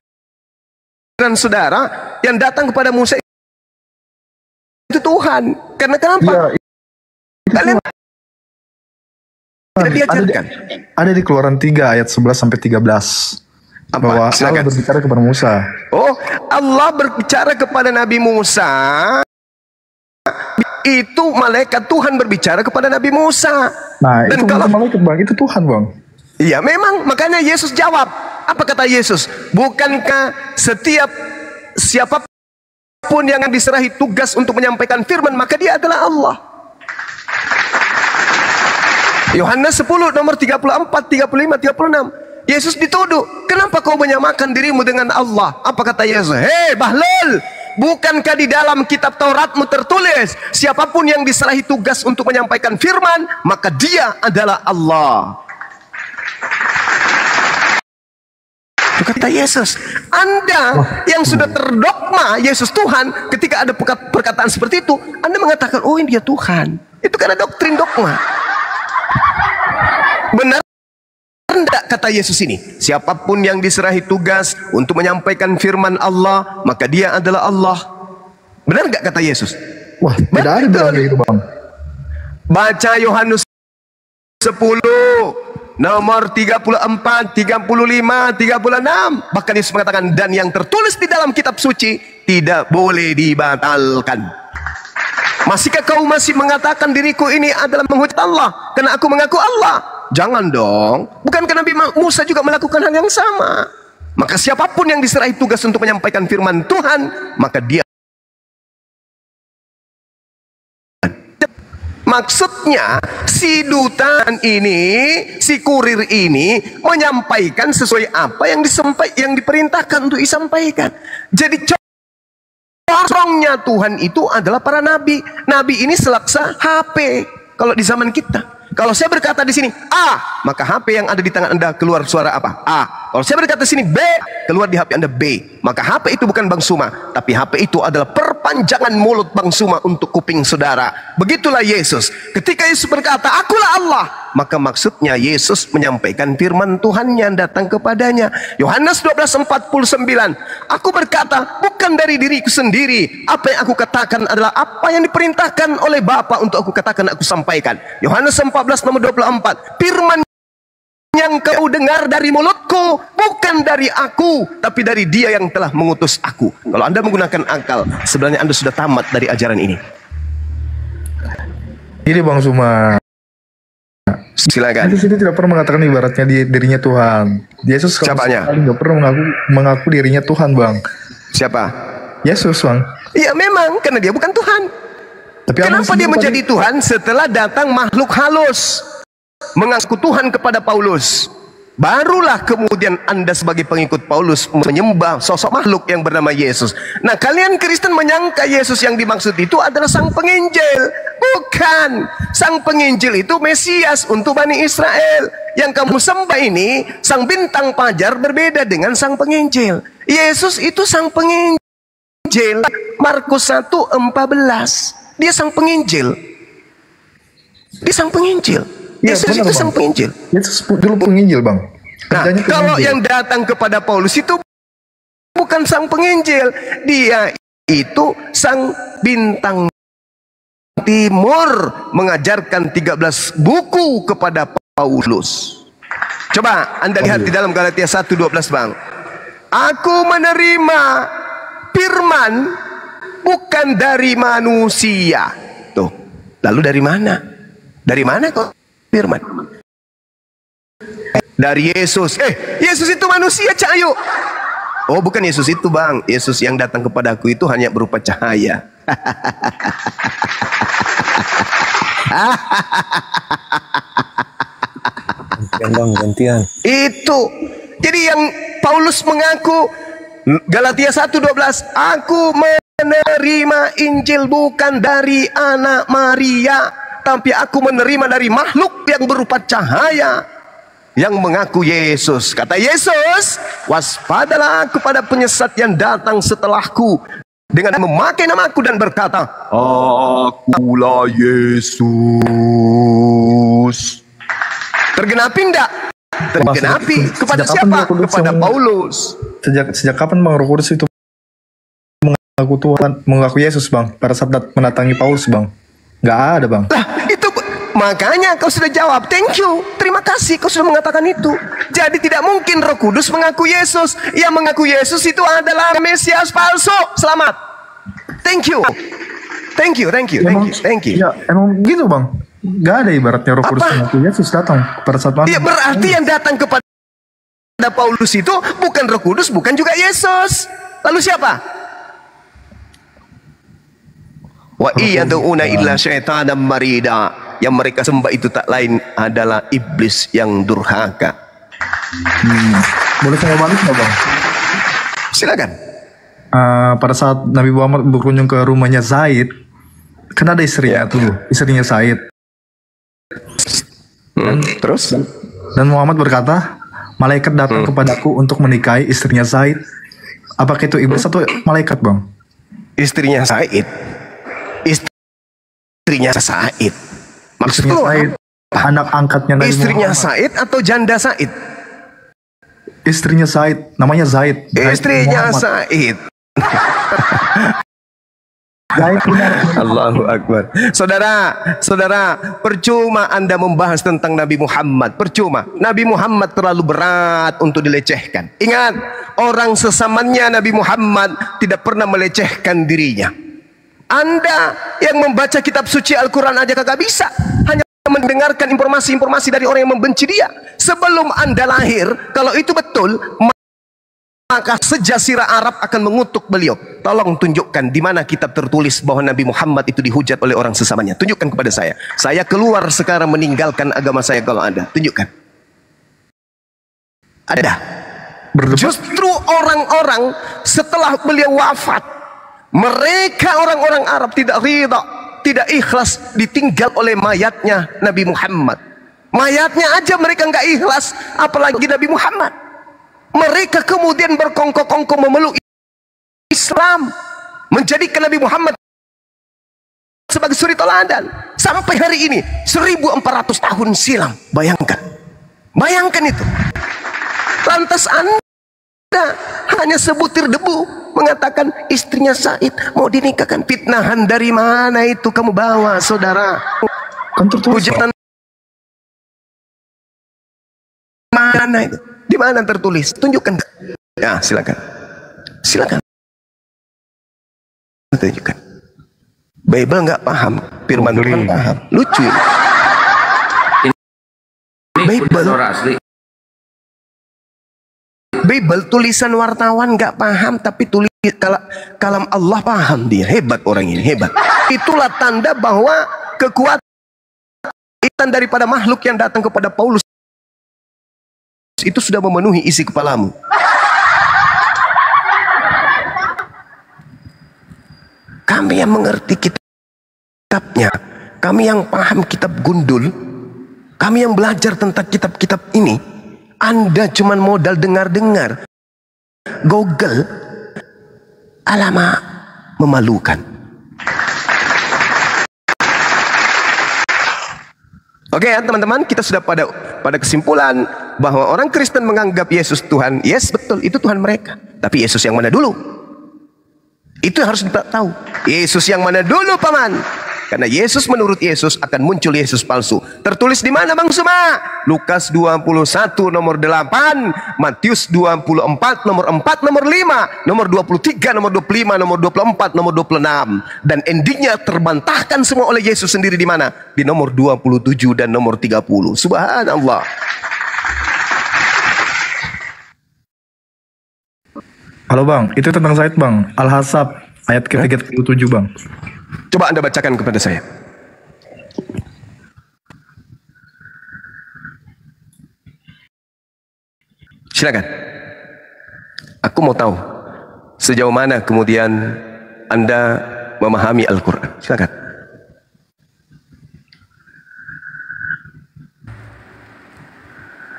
saudara yang datang kepada Musa itu Tuhan. Karena kenapa? Ya, kalian tidak diajarkan. Ada di Keluaran 3 ayat 11 sampai 13. Bahwa Allah berbicara kepada Musa. Oh, Allah berbicara kepada Nabi Musa. Itu malaikat Tuhan berbicara kepada Nabi Musa. Nah, dan itu kalau malaikat bang, itu Tuhan bang. Iya memang, makanya Yesus jawab. Apa kata Yesus? Bukankah siapapun yang diserahi tugas untuk menyampaikan firman, maka dia adalah Allah. Yohanes 10 nomor 34, 35, 36. Yesus dituduh, kenapa kau menyamakan dirimu dengan Allah? Apa kata Yesus? Hei Bahlul, bukankah di dalam kitab Tauratmu tertulis, siapapun yang diserahi tugas untuk menyampaikan firman, maka dia adalah Allah. Itu kata Yesus. Anda yang sudah terdogma Yesus Tuhan, ketika ada perkataan seperti itu, Anda mengatakan, oh ini dia Tuhan. Itu karena doktrin dogma. Benar tidak kata Yesus ini? Siapapun yang diserahi tugas untuk menyampaikan firman Allah, maka dia adalah Allah. Benar nggak kata Yesus? Wah, tidak ada bilang kayak gitu bang. Baca Yohanes 10 nomor 34, 35, 36. Bahkan Yesus mengatakan, dan yang tertulis di dalam kitab suci tidak boleh dibatalkan. Masihkah kau masih mengatakan diriku ini adalah menghujat Allah karena aku mengaku Allah? Jangan dong. Bukankah Nabi Musa juga melakukan hal yang sama? Maka siapapun yang diserahi tugas untuk menyampaikan firman Tuhan, maka dia, maksudnya si duta ini, si kurir ini menyampaikan sesuai apa yang diperintahkan untuk disampaikan. Jadi corongnya Tuhan itu adalah para nabi. Nabi ini selaksa HP kalau di zaman kita. Kalau saya berkata di sini A, maka HP yang ada di tangan Anda keluar suara apa? A. Kalau saya berkata di sini B, keluar di HP Anda B. Maka HP itu bukan Bang Suma, tapi HP itu adalah perpanjangan mulut Bang Suma untuk kuping saudara. Begitulah Yesus. Ketika Yesus berkata, "Akulah Allah," maka maksudnya Yesus menyampaikan firman Tuhan yang datang kepadanya. Yohanes 12:49, "Aku berkata bukan dari diriku sendiri. Apa yang aku katakan adalah apa yang diperintahkan oleh Bapa untuk aku katakan, aku sampaikan." Yohanes 14:24, "Firman yang kau dengar dari mulutku bukan dari aku, tapi dari Dia yang telah mengutus aku." Kalau Anda menggunakan akal, sebenarnya Anda sudah tamat dari ajaran ini. Ini Bang Suma, Silakan. Yesus itu tidak pernah mengatakan ibaratnya dirinya Tuhan. Yesus Siapanya? tidak pernah mengaku dirinya Tuhan, Bang. Siapa? Yesus, Bang. Iya memang, karena dia bukan Tuhan. Tapi Kenapa dia menjadi Tuhan setelah datang makhluk halus mengaku Tuhan kepada Paulus? Barulah kemudian Anda sebagai pengikut Paulus menyembah sosok makhluk yang bernama Yesus. Nah, kalian Kristen menyangka Yesus yang dimaksud itu adalah sang penginjil. Bukan. Sang penginjil itu Mesias untuk Bani Israel. Yang kamu sembah ini, sang bintang fajar, berbeda dengan sang penginjil. Yesus itu sang penginjil. Markus 1:14. Dia sang penginjil. Dia sang penginjil. Yesus itu sang penginjil. Yesus dulu penginjil, Bang. Nah, kalau yang datang kepada Paulus itu bukan sang penginjil, dia itu sang bintang timur, mengajarkan 13 buku kepada Paulus. Coba Anda lihat di dalam Galatia 1:12, Bang. "Aku menerima firman bukan dari manusia." Tuh. Lalu dari mana? Dari mana kok firman? Dari Yesus. Yesus itu manusia, Cahyo. Oh, bukan Yesus itu, Bang. Yesus yang datang kepadaku itu hanya berupa cahaya. Gantian. Itu. Jadi yang Paulus mengaku Galatia 1:12, "Aku menerima Injil bukan dari anak Maria, tapi aku menerima dari makhluk yang berupa cahaya yang mengaku Yesus." Kata Yesus, "Waspadalah kepada penyesat yang datang setelahku dengan memakai namaku dan berkata, akulah Yesus." Tergenapi enggak? Tergenapi. Kepada siapa? Kepada Paulus. Sejak kapan Bang Roh Kudus itu mengaku Tuhan, mengaku Yesus, Bang? Pada saat mendatangi Paulus, Bang? Nggak ada, Bang. Lah, itu makanya kau sudah jawab. Thank you. Terima kasih kau sudah mengatakan itu. Jadi tidak mungkin Roh Kudus mengaku Yesus. Yang mengaku Yesus itu adalah Mesias palsu. Selamat. Thank you. Thank you. Ya, emang gitu, Bang. Nggak ada ibaratnya Roh Kudus mengaku Yesus datang pada saat Ya, berarti yang datang kepada Paulus itu bukan Roh Kudus, bukan juga Yesus. Lalu siapa? Wa iyaduna illa syaitanan marida. Yang mereka sembah itu tak lain adalah iblis yang durhaka. Boleh saya balik nggak, Bang? Silakan. Pada saat Nabi Muhammad berkunjung ke rumahnya Zaid, kan ada istrinya istrinya Zaid. Terus? Dan Muhammad berkata, "Malaikat datang kepadaku untuk menikahi istrinya Zaid." Apakah itu iblis atau malaikat, Bang? Istrinya Said. Istrinya Said. Maksudnya Said, anak angkatnya Nabi istrinya Muhammad. Said atau janda Said? Istrinya Zaid, namanya Zaid. Istrinya Said. Allahu Akbar. Saudara, percuma Anda membahas tentang Nabi Muhammad. Percuma. Nabi Muhammad terlalu berat untuk dilecehkan. Ingat, orang sesamanya Nabi Muhammad tidak pernah melecehkan dirinya. Anda yang membaca kitab suci Al-Quran aja kagak bisa. Hanya mendengarkan informasi-informasi dari orang yang membenci dia. Sebelum Anda lahir, kalau itu betul, maka sejazirah Arab akan mengutuk beliau. Tolong tunjukkan di mana kitab tertulis bahwa Nabi Muhammad itu dihujat oleh orang sesamanya. Tunjukkan kepada saya. Saya keluar sekarang meninggalkan agama saya kalau ada. Tunjukkan. Ada. Justru orang-orang setelah beliau wafat, mereka orang-orang Arab tidak ridha, tidak ikhlas ditinggal oleh mayatnya Nabi Muhammad. Mayatnya aja mereka nggak ikhlas, apalagi Nabi Muhammad. Mereka kemudian berkongkong-kongkong memeluk Islam, menjadikan Nabi Muhammad sebagai suri teladan. Sampai hari ini 1400 tahun silam. Bayangkan itu. Lantas Anda hanya sebutir debu mengatakan istrinya Said mau dinikahkan. Fitnahan dari mana itu kamu bawa, saudara? Hujatan mana itu? Di mana tertulis? Tunjukkan. Ya, silakan. Tunjukkan. Bible nggak paham, firman Tuhan paham. Lucu. Bible asli. Bible tulisan wartawan nggak paham, tapi tulis kalam Allah paham dia. Hebat orang ini, hebat. Itulah tanda bahwa kekuatan daripada makhluk yang datang kepada Paulus itu sudah memenuhi isi kepalamu. Kami yang mengerti kitabnya, kami yang paham kitab gundul, kami yang belajar tentang kitab-kitab ini, Anda cuma modal dengar-dengar. Google, alamak, memalukan. Oke ya teman-teman, kita sudah pada kesimpulan bahwa orang Kristen menganggap Yesus Tuhan. Yes, betul, itu Tuhan mereka. Tapi Yesus yang mana dulu? Itu yang harus kita tahu. Yesus yang mana dulu, paman? Karena Yesus, menurut Yesus akan muncul Yesus palsu. Tertulis di mana, Bang Suma? Lukas 21 nomor 8, Matius 24 nomor 4, nomor 5, nomor 23, nomor 25, nomor 24, nomor 26. Dan endingnya terbantahkan semua oleh Yesus sendiri di mana? Di nomor 27 dan nomor 30. Subhanallah. Halo Bang, itu tentang Said Bang. Al-Hasab ayat ke-37 Bang. Coba Anda bacakan kepada saya. Silakan. Aku mau tahu sejauh mana kemudian Anda memahami Al-Quran. Silakan.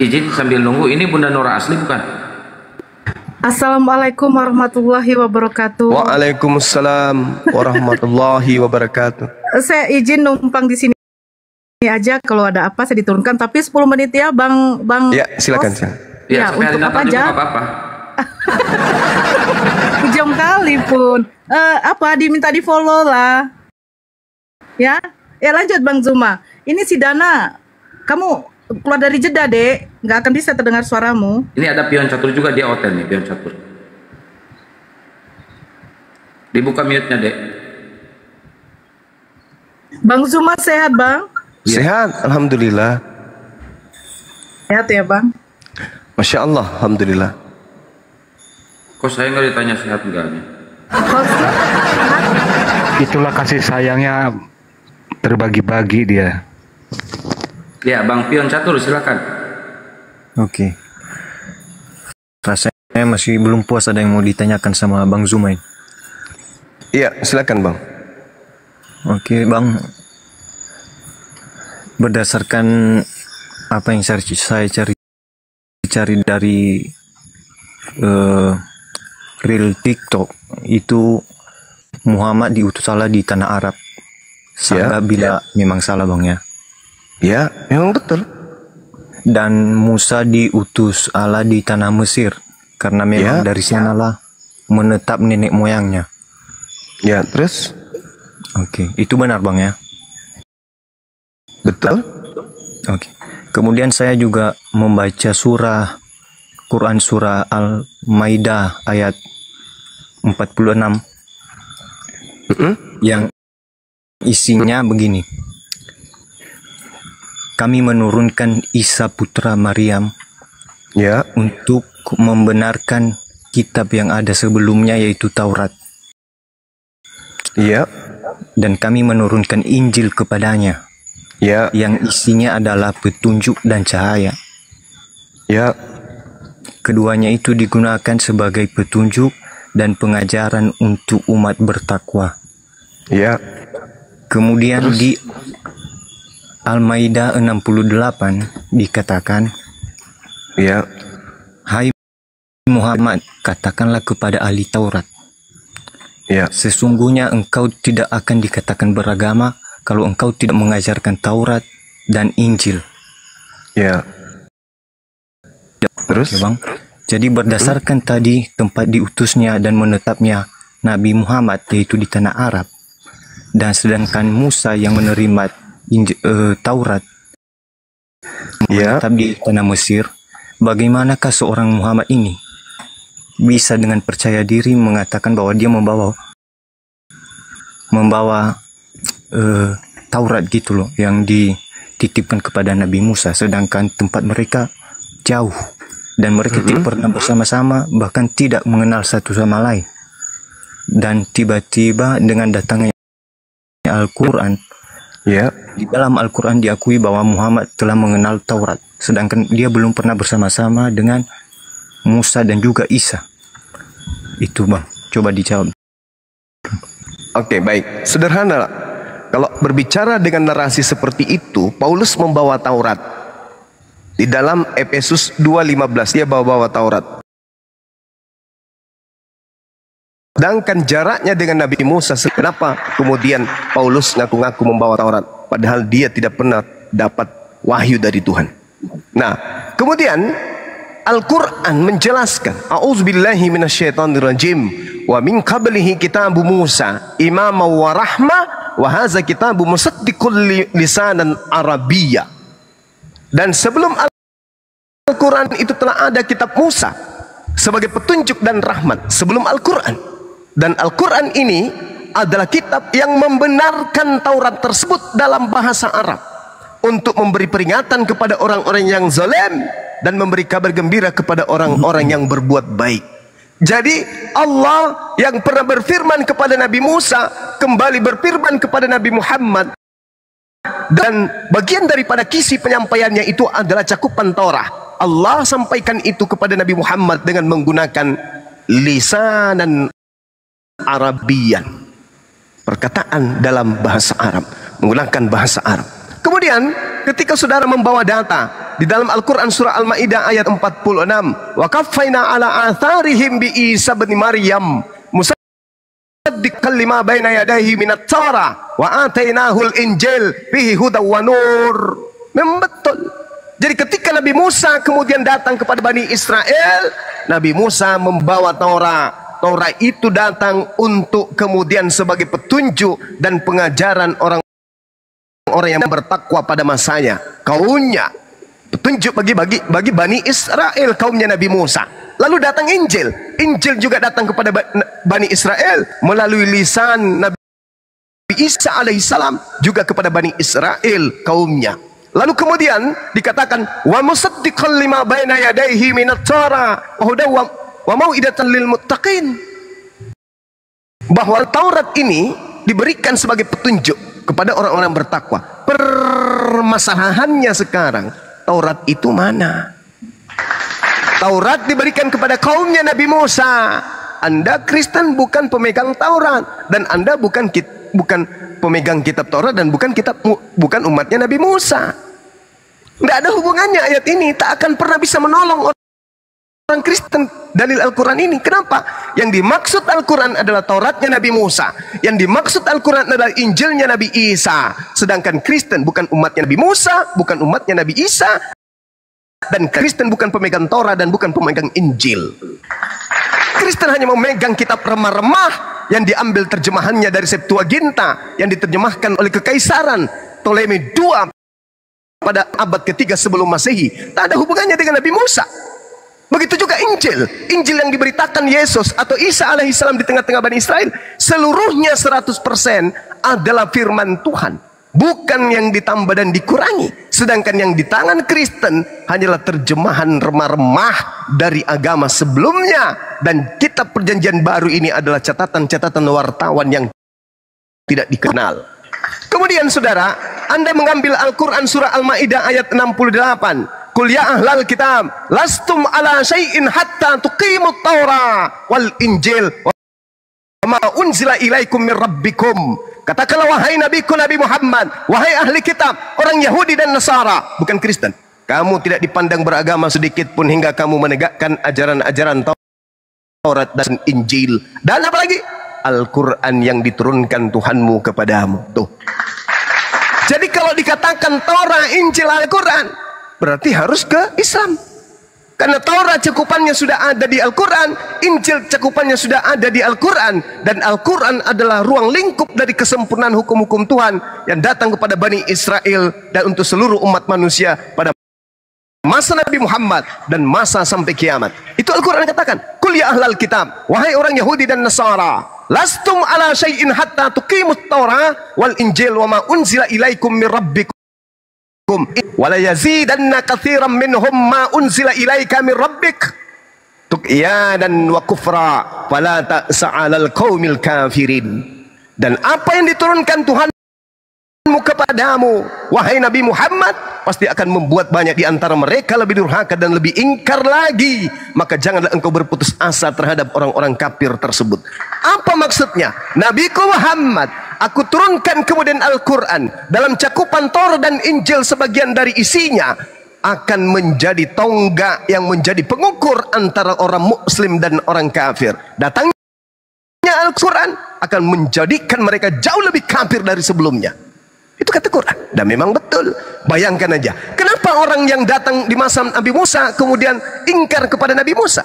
Izin sambil nunggu, ini Bunda Nora asli bukan? Assalamualaikum warahmatullahi wabarakatuh. Waalaikumsalam warahmatullahi wabarakatuh. Saya izin numpang di sini aja, kalau ada apa saya diturunkan, tapi 10 menit ya Bang. Ya, silakan. Ya, untuk apa aja? Apa-apa. Jam kali pun. Diminta di follow lah. Ya lanjut Bang Zuma. Ini si Dana, kamu keluar dari jeda, Dek. Nggak akan bisa terdengar suaramu. Ini ada pion catur juga, dia hotel nih, pion catur. Dibuka mute-nya, Dek. Bang Zuma sehat, Bang? Sehat, alhamdulillah. Sehat ya, Bang? Masya Allah, alhamdulillah. Kok saya nggak ditanya sehat enggaknya? Itulah kasih sayangnya terbagi-bagi dia. Ya, Bang Pion Catur, silakan. Oke. Rasanya masih belum puas, ada yang mau ditanyakan sama Bang Zuma ini. Iya, silakan Bang. Oke, Bang. Berdasarkan apa yang saya cari dari real TikTok, itu Muhammad diutus Allah di tanah Arab. Salah bila memang salah, Bang ya. Ya, memang betul. Dan Musa diutus Allah di tanah Mesir karena memang dari sanalah menetap nenek moyangnya. Ya, terus Oke, itu benar Bang ya? Betul. Oke. Kemudian saya juga membaca Quran surah Al-Maidah ayat 46 yang isinya begini. Kami menurunkan Isa putra Maryam untuk membenarkan kitab yang ada sebelumnya, yaitu Taurat. Dan kami menurunkan Injil kepadanya, yang isinya adalah petunjuk dan cahaya. Keduanya itu digunakan sebagai petunjuk dan pengajaran untuk umat bertakwa. Kemudian di Al-Maidah 68 dikatakan, Hai Muhammad, katakanlah kepada ahli Taurat, sesungguhnya engkau tidak akan dikatakan beragama kalau engkau tidak mengajarkan Taurat dan Injil. Terus, Bang. Jadi berdasarkan tadi tempat diutusnya dan menetapnya Nabi Muhammad, yaitu di tanah Arab, dan sedangkan Musa yang menerima Taurat menetap di tanah Mesir, bagaimanakah seorang Muhammad ini bisa dengan percaya diri mengatakan bahwa dia membawa Taurat gitu loh, yang dititipkan kepada Nabi Musa, sedangkan tempat mereka jauh dan mereka tidak pernah bersama-sama, bahkan tidak mengenal satu sama lain. Dan tiba-tiba dengan datangnya Al-Quran, di dalam Al-Quran diakui bahwa Muhammad telah mengenal Taurat, sedangkan dia belum pernah bersama-sama dengan Musa dan juga Isa. Itu Bang, coba dijawab. Oke, baik. Sederhana lah. Kalau berbicara dengan narasi seperti itu, Paulus membawa Taurat. Di dalam Efesus 2:15 dia bawa Taurat. Sedangkan jaraknya dengan Nabi Musa, kenapa kemudian Paulus ngaku-ngaku membawa Taurat padahal dia tidak pernah dapat wahyu dari Tuhan. Nah, kemudian Al-Quran menjelaskan, A'udzubillahi minasyaitonirrajim, wa min qablihi kitabu Musa imama wa rahmah wa hadza kitabu musaddiqul lisanan Arabiyya. Dan sebelum Al-Quran itu telah ada kitab Musa sebagai petunjuk dan rahmat sebelum Al-Quran. Dan Al-Quran ini adalah kitab yang membenarkan Taurat tersebut dalam bahasa Arab untuk memberi peringatan kepada orang-orang yang zalim dan memberi kabar gembira kepada orang-orang yang berbuat baik. Jadi Allah yang pernah berfirman kepada Nabi Musa kembali berfirman kepada Nabi Muhammad, dan bagian daripada kisi penyampaiannya itu adalah cakupan Taurat. Allah sampaikan itu kepada Nabi Muhammad dengan menggunakan lisanan Arabian, perkataan dalam bahasa Arab, menggunakan bahasa Arab. Kemudian ketika saudara membawa data di dalam Al-Quran surah Al-Maidah ayat 46, wa kaffaina ala atharihim bi Isa bin Maryam musaddiqan lima baina yadayhi minat Taurah wa atainahul Injil fihi hudaw wa nur. Memang betul. Jadi ketika Nabi Musa kemudian datang kepada Bani Israel, Nabi Musa membawa Taurat. Taurat itu datang untuk kemudian sebagai petunjuk dan pengajaran orang yang bertakwa pada masanya, kaumnya. Petunjuk bagi Bani Israel, kaumnya Nabi Musa. Lalu datang Injil. Injil juga datang kepada Bani Israel melalui lisan Nabi Isa alaihissalam juga kepada Bani Israel, kaumnya. Lalu kemudian dikatakan wa musaddiqan lima baina yadayhi minat Taurah wa mau'idatan lil muttaqin, bahwa Taurat ini diberikan sebagai petunjuk kepada orang-orang bertakwa. Permasalahannya sekarang, Taurat itu mana? Taurat diberikan kepada kaumnya Nabi Musa. Anda Kristen bukan pemegang Taurat, dan Anda bukan pemegang kitab Taurat, dan bukan umatnya Nabi Musa. Tidak ada hubungannya ayat ini. Tak akan pernah bisa menolong orang Kristen dalil Al-Quran ini. Kenapa? Yang dimaksud Al-Quran adalah Tauratnya Nabi Musa. Yang dimaksud Al-Quran adalah Injilnya Nabi Isa. Sedangkan Kristen bukan umatnya Nabi Musa, bukan umatnya Nabi Isa, dan Kristen bukan pemegang Taurat dan bukan pemegang Injil. Kristen hanya memegang kitab remah-remah yang diambil terjemahannya dari Septuaginta yang diterjemahkan oleh Kekaisaran Ptolemy II pada abad ketiga sebelum Masehi. Tak ada hubungannya dengan Nabi Musa. Begitu juga Injil. Injil yang diberitakan Yesus atau Isa alaihissalam di tengah-tengah Bani Israel, seluruhnya 100% adalah firman Tuhan, bukan yang ditambah dan dikurangi. Sedangkan yang di tangan Kristen hanyalah terjemahan remah-remah dari agama sebelumnya. Dan kitab perjanjian baru ini adalah catatan-catatan wartawan yang tidak dikenal. Kemudian saudara, Anda mengambil Al-Quran surah Al-Ma'idah ayat 68. Qul ya ahlal kitab lastum ala syai'in hatta tuqimut Taurah wal Injil wa ma unzila ilaikum min rabbikum. Katakanlah wahai nabiku Nabi Muhammad, wahai ahli kitab, orang Yahudi dan Nasara, bukan Kristen, kamu tidak dipandang beragama sedikit pun hingga kamu menegakkan ajaran-ajaran Taurat dan Injil. Dan apa lagi? Al-Quran yang diturunkan Tuhanmu kepadamu. Tuh. Jadi kalau dikatakan Taurat, Injil, Al-Quran, berarti harus ke Islam. Karena Taurat cakupannya sudah ada di Al-Quran, Injil cakupannya sudah ada di Al-Quran, dan Al-Quran adalah ruang lingkup dari kesempurnaan hukum-hukum Tuhan yang datang kepada Bani Israel dan untuk seluruh umat manusia pada masa Nabi Muhammad dan masa sampai kiamat. Itu Al-Quran katakan, Qul ya ahlal kitab, wahai orang Yahudi dan Nasara, lastum ala syai'in hatta tuqimut Taurah wal Injil wa ma unzila ilaikum min rabbikum wala yazidanna katsiran minhum ma unzila ilaika min rabbik tuqyanan wa kufra fala ta'sa 'alal qaumil kafirin. Dan apa yang diturunkan Tuhanmu kepadamu wahai Nabi Muhammad pasti akan membuat banyak di antara mereka lebih durhaka dan lebih ingkar lagi. Maka janganlah engkau berputus asa terhadap orang-orang kafir tersebut. Apa maksudnya? Nabiku Muhammad, aku turunkan kemudian Al-Quran dalam cakupan Taurat dan Injil, sebagian dari isinya akan menjadi tonggak yang menjadi pengukur antara orang muslim dan orang kafir. Datangnya Al-Quran akan menjadikan mereka jauh lebih kafir dari sebelumnya. Itu kata Quran. Dan memang betul. Bayangkan aja, kenapa orang yang datang di masa Nabi Musa kemudian ingkar kepada Nabi Musa?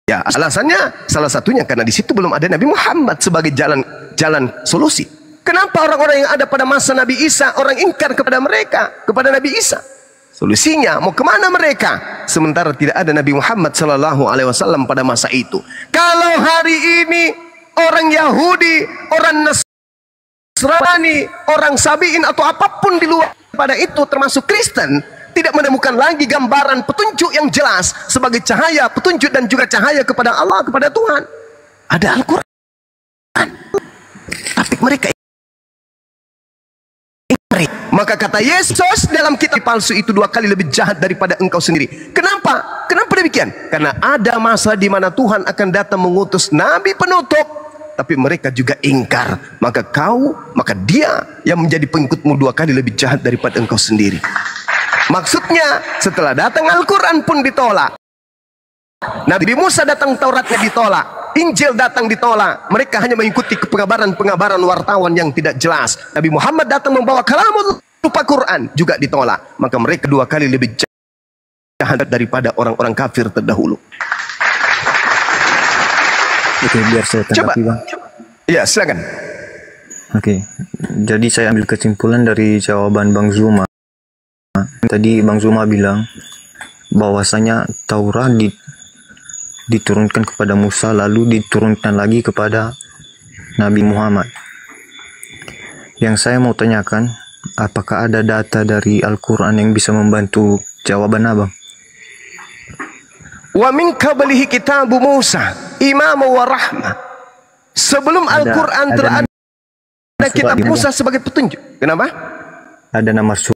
Ya, alasannya salah satunya karena di situ belum ada Nabi Muhammad sebagai jalan solusi. Kenapa orang-orang yang ada pada masa Nabi Isa orang ingkar kepada mereka, kepada Nabi Isa? Solusinya mau kemana mereka? Sementara tidak ada Nabi Muhammad Sallallahu Alaihi Wasallam pada masa itu. Kalau hari ini orang Yahudi, orang Nasrani, orang Sabiin atau apapun di luar pada itu termasuk Kristen, tidak menemukan lagi gambaran petunjuk yang jelas sebagai cahaya, petunjuk dan juga cahaya kepada Allah, kepada Tuhan. Ada Al-Quran. Tapi mereka maka kata Yesus dalam kitab palsu itu 2 kali lebih jahat daripada engkau sendiri. Kenapa? Kenapa demikian? Karena ada masa di mana Tuhan akan datang mengutus nabi penutup, tapi mereka juga ingkar. Maka dia yang menjadi pengikutmu 2 kali lebih jahat daripada engkau sendiri. Maksudnya setelah datang Al-Quran pun ditolak. Nabi Musa datang, Tauratnya ditolak, Injil datang ditolak. Mereka hanya mengikuti pengabaran-pengabaran wartawan yang tidak jelas. Nabi Muhammad datang membawa kalamul rupa Quran, juga ditolak. Maka mereka 2 kali lebih jahat daripada orang-orang kafir terdahulu. Oke, biar saya tanggapi, Bang. Ya, silakan. Oke, jadi saya ambil kesimpulan dari jawaban Bang Zuma. Tadi Bang Zuma bilang bahwasanya Taurat diturunkan kepada Musa, lalu diturunkan lagi kepada Nabi Muhammad. Yang saya mau tanyakan, apakah ada data dari Al-Quran yang bisa membantu jawaban Abang? Wa min qablihi kitabu Musa imam wa rahmah. Sebelum Al-Quran telah ada kitab Musa sebagai petunjuk. Kenapa? Ada nama